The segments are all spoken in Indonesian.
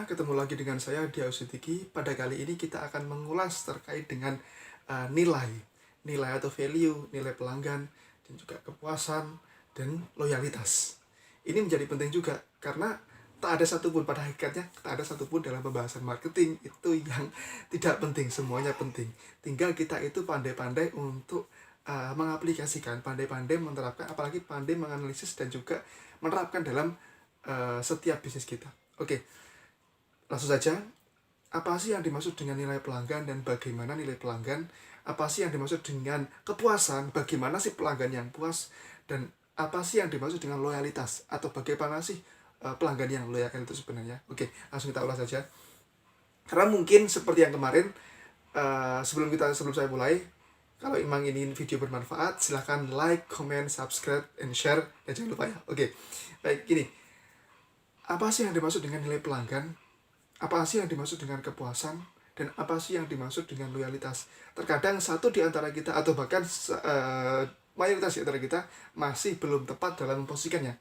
ketemu lagi dengan saya Dia Usitiki. Pada kali ini kita akan mengulas terkait dengan nilai atau value, nilai pelanggan, dan juga kepuasan dan loyalitas. Ini menjadi penting juga karena tak ada satupun pada hakikatnya, tak ada satupun dalam pembahasan marketing itu yang tidak penting, semuanya penting. Tinggal kita itu pandai-pandai untuk mengaplikasikan, pandai-pandai menerapkan, apalagi pandai menganalisis dan juga menerapkan dalam setiap bisnis kita. Oke, langsung saja. Apa sih yang dimaksud dengan nilai pelanggan dan bagaimana nilai pelanggan? Apa sih yang dimaksud dengan kepuasan? Bagaimana sih pelanggan yang puas? Dan apa sih yang dimaksud dengan loyalitas? Atau bagaimana sih pelanggan yang loyal itu sebenarnya? Oke, langsung kita ulas saja. Karena mungkin seperti yang kemarin, sebelum saya mulai, kalau memang ini video bermanfaat, silahkan like, comment, subscribe, and share. Dan jangan lupa ya. Oke, baik, gini. Apa sih yang dimaksud dengan nilai pelanggan? Apa sih yang dimaksud dengan kepuasan? Dan apa sih yang dimaksud dengan loyalitas? Terkadang satu di antara kita, atau bahkan mayoritas di antara kita, masih belum tepat dalam memposisikannya.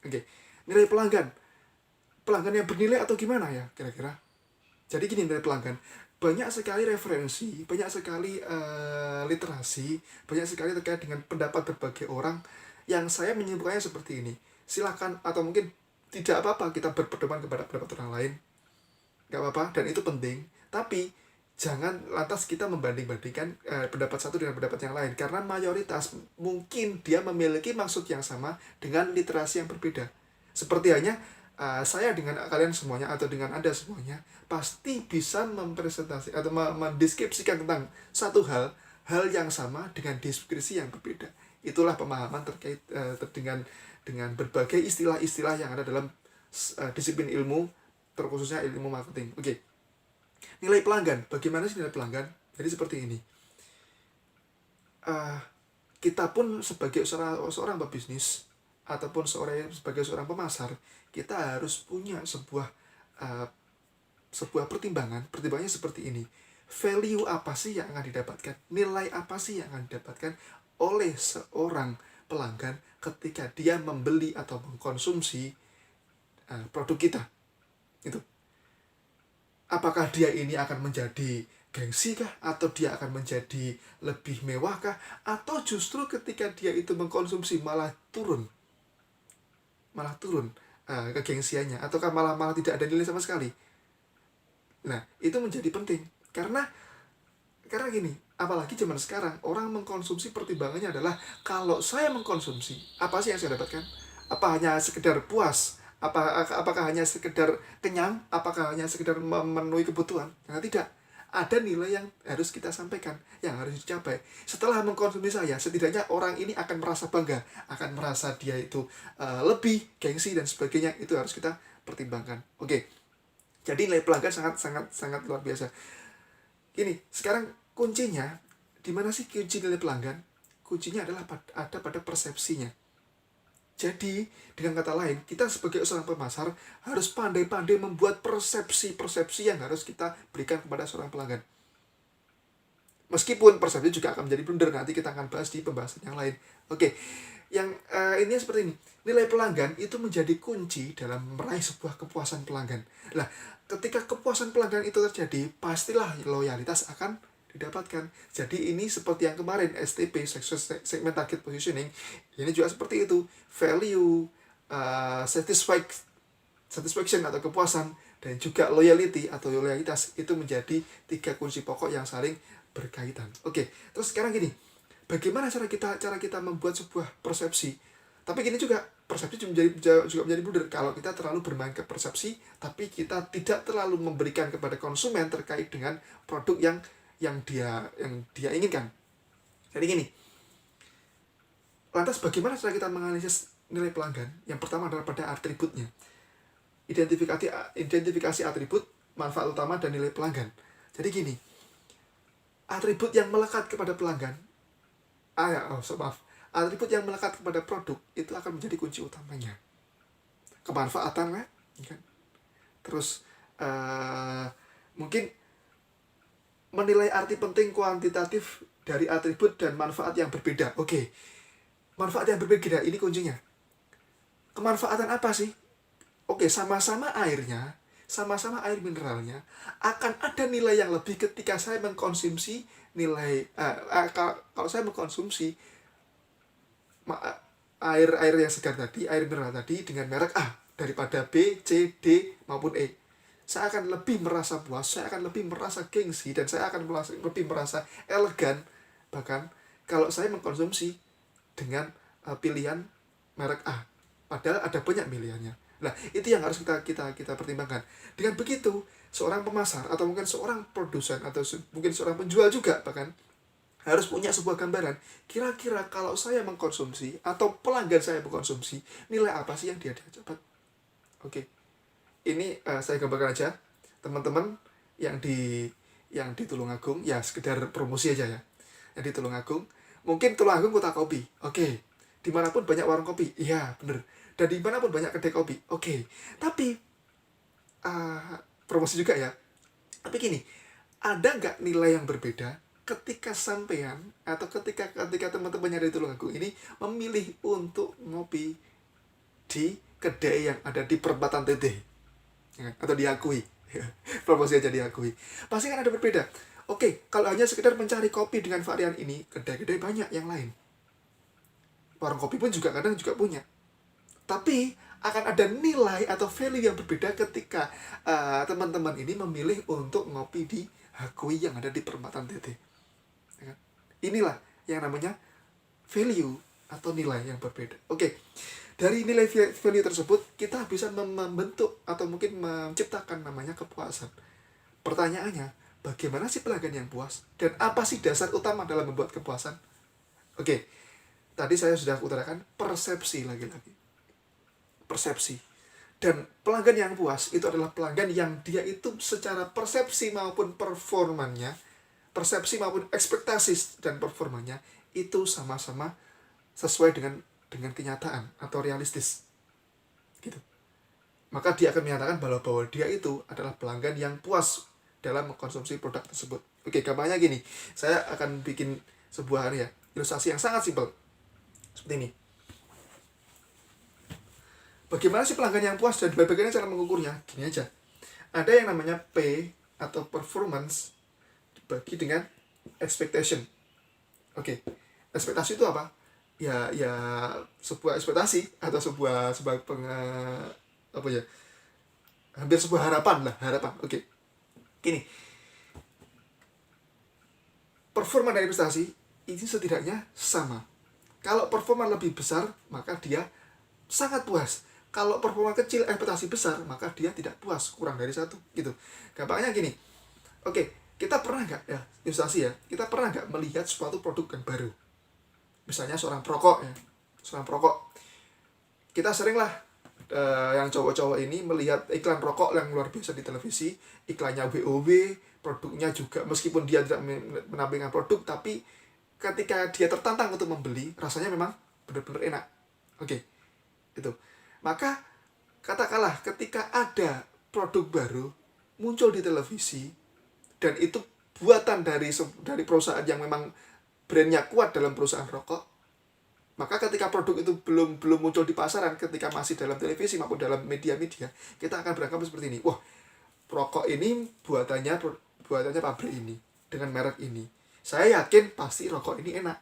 Oke, nilai pelanggan. Pelanggan yang bernilai atau gimana ya kira-kira? Jadi gini, nilai pelanggan. Banyak sekali referensi, banyak sekali literasi, banyak sekali terkait dengan pendapat berbagai orang yang saya menyimpulkannya seperti ini. Silakan, atau mungkin tidak apa-apa kita berpedoman kepada pendapat orang lain, gak apa-apa, dan itu penting. Tapi jangan lantas kita membanding-bandingkan pendapat satu dengan pendapat yang lain, karena mayoritas mungkin dia memiliki maksud yang sama dengan literasi yang berbeda. Seperti hanya saya dengan kalian semuanya, atau dengan Anda semuanya, pasti bisa mempresentasi atau mendeskripsikan tentang satu hal yang sama dengan deskripsi yang berbeda. Itulah pemahaman terkait dengan berbagai istilah-istilah yang ada dalam disiplin ilmu, terkhususnya ilmu marketing. Oke. Nilai pelanggan. Bagaimana sih nilai pelanggan? Jadi seperti ini. Kita pun sebagai seorang pebisnis ataupun sebagai seorang pemasar, kita harus punya sebuah pertimbangan. Pertimbangannya seperti ini. Value apa sih yang akan didapatkan? Nilai apa sih yang akan didapatkan oleh seorang pelanggan ketika dia membeli atau mengkonsumsi produk kita? Itu. Apakah dia ini akan menjadi gengsi kah? Atau dia akan menjadi lebih mewah kah? Atau justru ketika dia itu mengkonsumsi malah turun kegengsiannya? Ataukah malah tidak ada nilai sama sekali? Nah, itu menjadi penting. Karena gini, apalagi zaman sekarang, orang mengkonsumsi pertimbangannya adalah, kalau saya mengkonsumsi, apa sih yang saya dapatkan? Apa hanya sekedar puas? Apakah hanya sekedar kenyang? Apakah hanya sekedar memenuhi kebutuhan? Nah, tidak. Ada nilai yang harus kita sampaikan, yang harus dicapai. Setelah mengkonsumsi saya, setidaknya orang ini akan merasa bangga, akan merasa dia itu lebih gengsi dan sebagainya. Itu harus kita pertimbangkan. Oke. Jadi nilai pelanggan sangat luar biasa. Ini sekarang kuncinya di mana sih? Kunci nilai pelanggan, kuncinya adalah ada pada persepsinya. Jadi, dengan kata lain, kita sebagai seorang pemasar harus pandai-pandai membuat persepsi yang harus kita berikan kepada seorang pelanggan. Meskipun persepsi juga akan menjadi blunder, nanti kita akan bahas di pembahasan yang lain. Oke, yang ini seperti ini. Nilai pelanggan itu menjadi kunci dalam meraih sebuah kepuasan pelanggan. Nah, ketika kepuasan pelanggan itu terjadi, pastilah loyalitas akan didapatkan. Jadi ini seperti yang kemarin, STP, Segment Target Positioning, ini juga seperti itu. Value, satisfaction atau kepuasan, dan juga loyalty atau loyalitas, itu menjadi 3 kunci pokok yang saling berkaitan. Oke, terus sekarang gini, bagaimana cara kita membuat sebuah persepsi? Tapi gini juga, persepsi juga menjadi blunder kalau kita terlalu bermain ke persepsi, tapi kita tidak terlalu memberikan kepada konsumen terkait dengan produk yang dia inginkan. Jadi gini, lantas bagaimana cara kita menganalisis nilai pelanggan? Yang pertama adalah pada atributnya. Identifikasi atribut, manfaat utama, dan nilai pelanggan. Jadi gini, atribut yang melekat kepada pelanggan, atribut yang melekat kepada produk itu akan menjadi kunci utamanya. Kemanfaatan kan? Terus mungkin menilai arti penting kuantitatif dari atribut dan manfaat yang berbeda. Oke, manfaat yang berbeda ini kuncinya. Kemanfaatan apa sih? Oke, sama-sama airnya, sama-sama air mineralnya, akan ada nilai yang lebih ketika saya mengkonsumsi kalau saya mengkonsumsi air yang segar tadi, air mineral tadi dengan merek A daripada B, C, D maupun E. Saya akan lebih merasa puas, saya akan lebih merasa gengsi, dan saya akan lebih merasa elegan bahkan kalau saya mengkonsumsi dengan pilihan merek A. Padahal ada banyak pilihannya. Nah, itu yang harus kita pertimbangkan. Dengan begitu, seorang pemasar atau mungkin seorang produsen atau mungkin seorang penjual juga bahkan harus punya sebuah gambaran. Kira-kira kalau saya mengkonsumsi atau pelanggan saya mengkonsumsi, nilai apa sih yang dia dapat? Oke. Ini saya gambarkan aja. Teman-teman yang di Tulungagung, ya sekedar promosi aja ya. Yang di Tulungagung, mungkin Tulungagung kota kopi. Oke. Dimanapun banyak warung kopi. Iya, bener. Dan dimanapun banyak kedai kopi. Oke. Tapi promosi juga ya. Tapi gini, ada nggak nilai yang berbeda ketika sampean atau ketika teman-teman yang dari Tulungagung ini memilih untuk ngopi di kedai yang ada di perempatan TT, ya, atau diakui, promosi aja diakui, pasti kan ada berbeda. Oke, kalau hanya sekedar mencari kopi dengan varian ini, kedai-kedai banyak yang lain. Warung kopi pun juga kadang juga punya. Tapi akan ada nilai atau value yang berbeda ketika teman-teman ini memilih untuk ngopi di Hakui yang ada di perempatan TT. Inilah yang namanya value atau nilai yang berbeda. Oke, dari nilai value tersebut kita bisa membentuk atau mungkin menciptakan namanya kepuasan. Pertanyaannya, bagaimana sih pelanggan yang puas? Dan apa sih dasar utama dalam membuat kepuasan? Oke, tadi saya sudah utarakan persepsi lagi-lagi. Persepsi. Dan pelanggan yang puas itu adalah pelanggan yang dia itu secara persepsi maupun performanya, persepsi maupun ekspektasi dan performanya itu sama-sama sesuai dengan kenyataan atau realistis gitu. Maka dia akan menyatakan bahwa dia itu adalah pelanggan yang puas dalam mengkonsumsi produk tersebut. Oke, gampangnya gini, saya akan bikin sebuah ilustrasi yang sangat simpel seperti ini. Bagaimana sih pelanggan yang puas dan bagaimana cara mengukurnya? Gini aja, ada yang namanya P atau performance dibagi dengan expectation. Oke, ekspektasi itu apa? Ya sebuah ekspektasi atau hampir sebuah harapan. Oke, gini, performa dari prestasi ini setidaknya sama. Kalau performa lebih besar, maka dia sangat puas. Kalau performa kecil, ekspektasi besar, maka dia tidak puas, kurang dari 1 gitu. Gampangnya gini. Oke, kita pernah nggak ya, ilustrasi ya, kita pernah nggak melihat suatu produk yang baru? Misalnya seorang perokok ya, kita sering lah yang cowok-cowok ini melihat iklan rokok yang luar biasa di televisi, iklannya WOW, produknya juga meskipun dia tidak menampilkan produk, tapi ketika dia tertantang untuk membeli, rasanya memang benar-benar enak. Oke, itu. Maka katakanlah ketika ada produk baru muncul di televisi dan itu buatan dari perusahaan yang memang brandnya kuat dalam perusahaan rokok, maka ketika produk itu belum muncul di pasaran, ketika masih dalam televisi maupun dalam media-media, kita akan beranggapan seperti ini. Wah, rokok ini buatannya pabrik ini dengan merek ini. Saya yakin pasti rokok ini enak.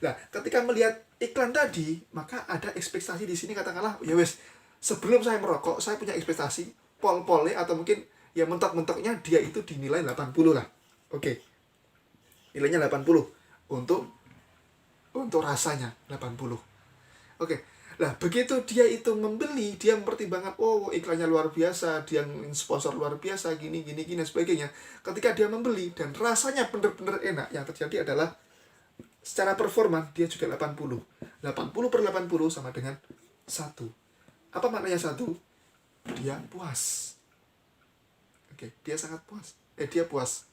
Nah, ketika melihat iklan tadi, maka ada ekspektasi di sini, katakanlah, ya wes, sebelum saya merokok, saya punya ekspektasi pol-polnya atau mungkin ya mentok-mentoknya dia itu dinilai 80 lah. Oke. Nilainya 80 untuk rasanya 80. Oke. Nah, begitu dia itu membeli, dia mempertimbangkan, oh iklannya luar biasa, dia sponsor luar biasa, gini dan sebagainya. Ketika dia membeli dan rasanya benar-benar enak, yang terjadi adalah secara performa dia juga 80. 80/80 sama dengan 1. Apa maknanya 1? Dia puas. Oke, dia sangat puas. Dia puas.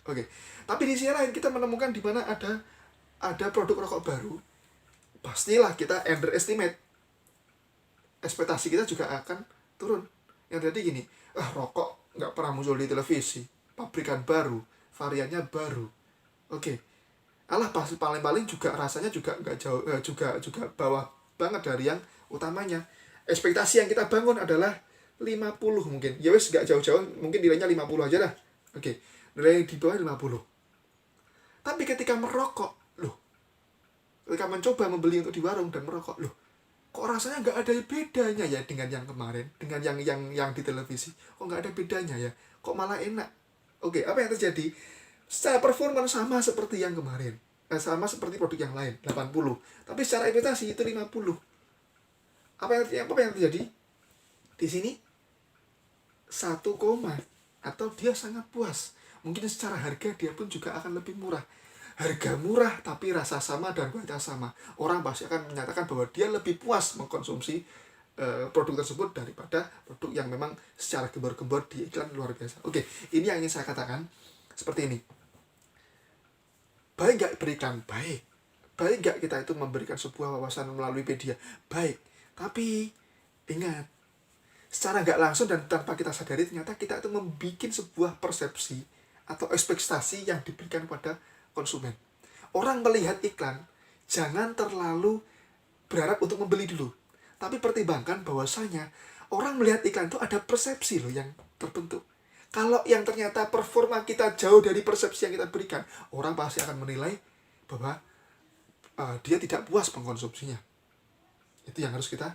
Oke. Tapi di sisi lain kita menemukan di mana ada produk rokok baru, pastilah kita underestimate. Ekspektasi kita juga akan turun. Yang jadi gini, rokok nggak pernah muncul di televisi, pabrikan baru, variannya baru. Oke. Paling juga rasanya juga nggak jauh, juga bawah banget dari yang utamanya. Ekspektasi yang kita bangun adalah 50 mungkin. Ya wes gak jauh-jauh, mungkin nilainya 50 aja dah. Oke, nilai di bawah 50. Tapi ketika merokok, loh, ketika mencoba membeli untuk di warung dan merokok, loh, kok rasanya nggak ada bedanya ya dengan yang kemarin, dengan yang di televisi. Kok nggak ada bedanya ya? Kok malah enak? Oke, apa yang terjadi? Secara performa sama seperti yang kemarin. Sama seperti produk yang lain, 80. Tapi secara imitasi itu 50. Apa yang terjadi? Di sini 1, atau dia sangat puas. Mungkin secara harga dia pun juga akan lebih murah. Harga murah tapi rasa sama dan kualitas sama. Orang pasti akan menyatakan bahwa dia lebih puas mengkonsumsi produk tersebut daripada produk yang memang secara gembor-gembor di iklan luar biasa. Oke, ini yang ingin saya katakan seperti ini. Baik gak beriklan? Baik. Baik gak kita itu memberikan sebuah wawasan melalui media? Baik. Tapi ingat, secara gak langsung dan tanpa kita sadari, ternyata kita itu membuat sebuah persepsi atau ekspektasi yang diberikan pada konsumen. Orang melihat iklan, jangan terlalu berharap untuk membeli dulu. Tapi pertimbangkan bahwasanya orang melihat iklan itu ada persepsi loh yang terbentuk. Kalau yang ternyata performa kita jauh dari persepsi yang kita berikan, orang pasti akan menilai bahwa dia tidak puas mengkonsumsinya. Itu yang harus kita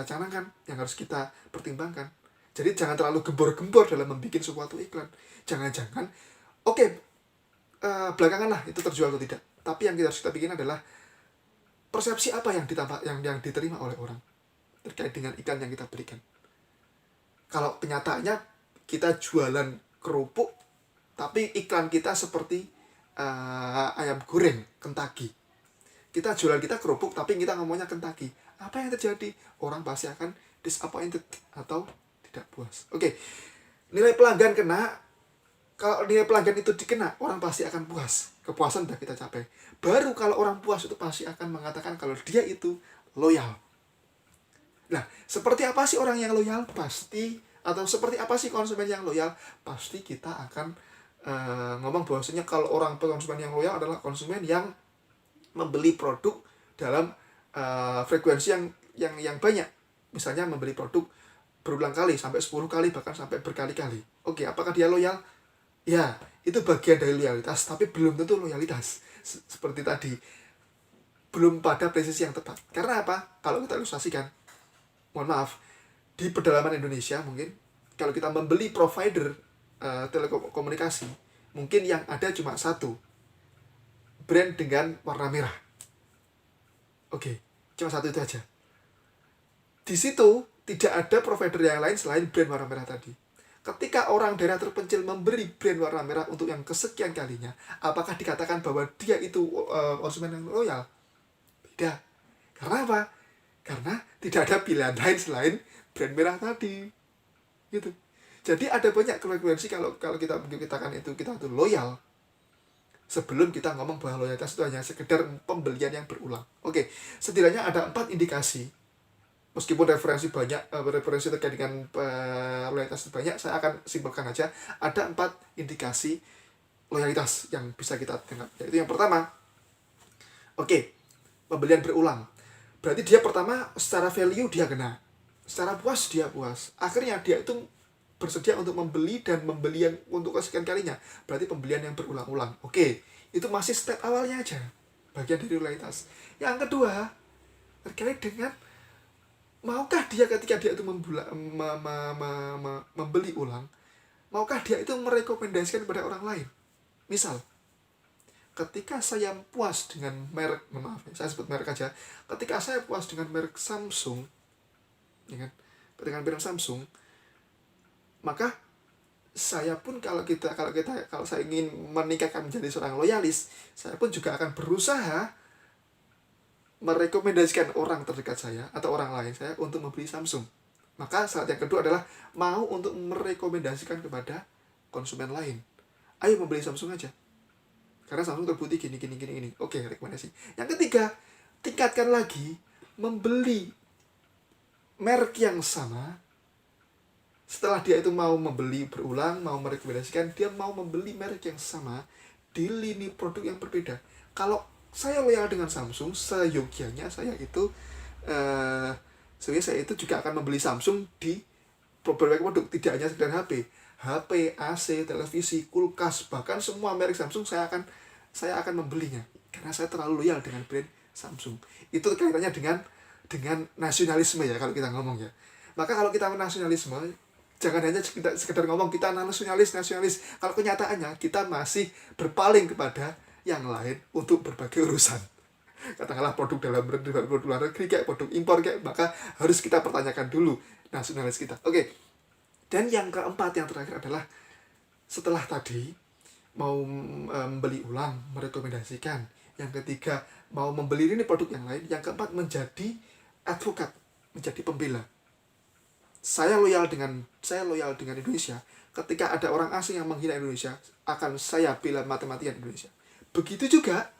canangkan, yang harus kita pertimbangkan. Jadi jangan terlalu gembor-gembor dalam membuat suatu iklan. Jangan-jangan, belakangan lah itu terjual atau tidak. Tapi yang harus kita bikin adalah persepsi apa yang diterima oleh orang terkait dengan iklan yang kita berikan. Kalau kenyataannya kita jualan kerupuk, tapi iklan kita seperti ayam goreng Kentucky. Kita jualan kita kerupuk, tapi kita ngomongnya Kentucky. Apa yang terjadi? Orang pasti akan disappointed atau tidak puas. Oke, nilai pelanggan kena. Kalau nilai pelanggan itu dikena, orang pasti akan puas. Kepuasan sudah kita capai. Baru kalau orang puas itu pasti akan mengatakan kalau dia itu loyal. Nah, seperti apa sih orang yang loyal? Atau seperti apa sih konsumen yang loyal? Pasti kita akan ngomong bahwasanya kalau orang konsumen yang loyal adalah konsumen yang membeli produk dalam frekuensi yang banyak. Misalnya membeli produk berulang kali, sampai 10 kali, bahkan sampai berkali-kali. Oke, apakah dia loyal? Ya, itu bagian dari loyalitas, tapi belum tentu loyalitas. Seperti tadi, belum pada presisi yang tepat. Karena apa? Kalau kita ilustrasikan, mohon maaf, di pedalaman Indonesia mungkin kalau kita membeli provider telekomunikasi, mungkin yang ada cuma satu brand dengan warna merah. Oke, cuma satu itu aja. Di situ tidak ada provider yang lain selain brand warna merah tadi. Ketika orang daerah terpencil memberi brand warna merah untuk yang kesekian kalinya, apakah dikatakan bahwa dia itu konsumen yang loyal? Beda. Karena apa? Karena tidak ada pilihan lain selain brand merah tadi. Gitu. Jadi ada banyak frekuensi kalau kita mengatakan itu kita tuh loyal. Sebelum kita ngomong bahwa loyalitas itu hanya sekedar pembelian yang berulang. Oke, setidaknya ada 4 indikasi. Meskipun referensi terkait dengan loyalitas itu banyak, saya akan simpulkan aja. Ada 4 indikasi loyalitas yang bisa kita tengok. Yaitu yang pertama, pembelian berulang. Berarti dia pertama secara value dia kena, secara puas dia puas. Akhirnya dia itu bersedia untuk membeli dan membeli yang untuk kesekian kalinya. Berarti pembelian yang berulang-ulang. Oke, itu masih step awalnya aja, bagian dari loyalitas. Yang kedua, terkait dengan maukah dia ketika dia itu membeli ulang, maukah dia itu merekomendasikan kepada orang lain. Misal, ketika saya puas dengan merek, saya sebut merek aja. Ketika saya puas dengan merek Samsung, ya kan, dengan merek Samsung, maka saya pun kalau saya ingin meningkatkan menjadi seorang loyalis, saya pun juga akan berusaha merekomendasikan orang terdekat saya atau orang lain saya untuk membeli Samsung. Maka saat yang kedua adalah mau untuk merekomendasikan kepada konsumen lain. Ayo membeli Samsung aja. Karena Samsung terbukti gini. Oke, rekomendasi. Yang ketiga, tingkatkan lagi membeli merek yang sama. Setelah dia itu mau membeli berulang, mau merekomendasikan, dia mau membeli merek yang sama di lini produk yang berbeda. Kalau saya loyal dengan Samsung, seyogianya saya itu juga akan membeli Samsung di berbagai produk, tidak hanya sekedar HP, AC, televisi, kulkas, bahkan semua merek Samsung saya akan membelinya karena saya terlalu loyal dengan brand Samsung. Itu kaitannya dengan nasionalisme ya, kalau kita ngomong ya. Maka kalau kita nasionalisme, jangan hanya sekedar ngomong kita nasionalis. Kalau kenyataannya kita masih berpaling kepada yang lain untuk berbagai urusan. Katakanlah produk dalam negeri, produk luar negeri, kayak produk impor, kayak, maka harus kita pertanyakan dulu nasionalis kita. Oke. Dan yang keempat, yang terakhir adalah setelah tadi mau membeli ulang, merekomendasikan. Yang ketiga, mau membeli ini produk yang lain. Yang keempat, menjadi advokat, menjadi pembela. Saya loyal dengan Indonesia. Ketika ada orang asing yang menghina Indonesia, akan saya bela mati-matian Indonesia. Begitu juga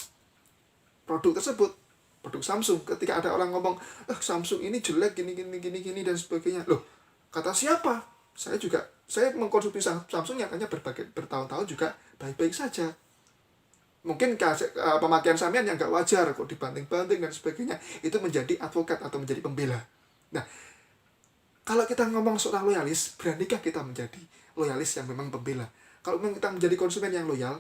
produk tersebut, produk Samsung. Ketika ada orang ngomong, Samsung ini jelek, gini dan sebagainya. Loh, kata siapa? Saya mengkonsumsi Samsung nyatanya bertahun-tahun juga baik-baik saja. Mungkin pemakaian sampean yang gak wajar, kok dibanting-banting dan sebagainya. Itu menjadi advokat atau menjadi pembela. Nah, kalau kita ngomong soal loyalis, beranikah kita menjadi loyalis yang memang pembela? Kalau memang kita menjadi konsumen yang loyal,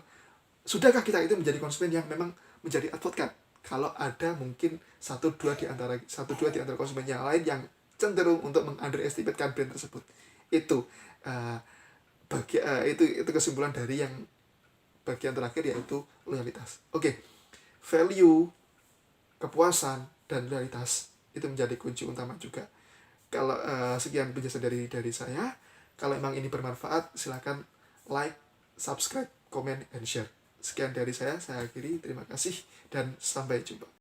sudahkah kita itu menjadi konsumen yang memang menjadi advokat? Kalau ada mungkin satu dua di antara konsumen yang lain yang cenderung untuk meng-underestimatekan brand tersebut. Itu itu kesimpulan dari yang bagian terakhir, yaitu loyalitas. Oke. Value, kepuasan, dan loyalitas itu menjadi kunci utama juga. Kalau sekian penjelasan dari saya. Kalau memang ini bermanfaat, silakan like, subscribe, comment, and share. Sekian dari saya akhiri. Terima kasih dan sampai jumpa.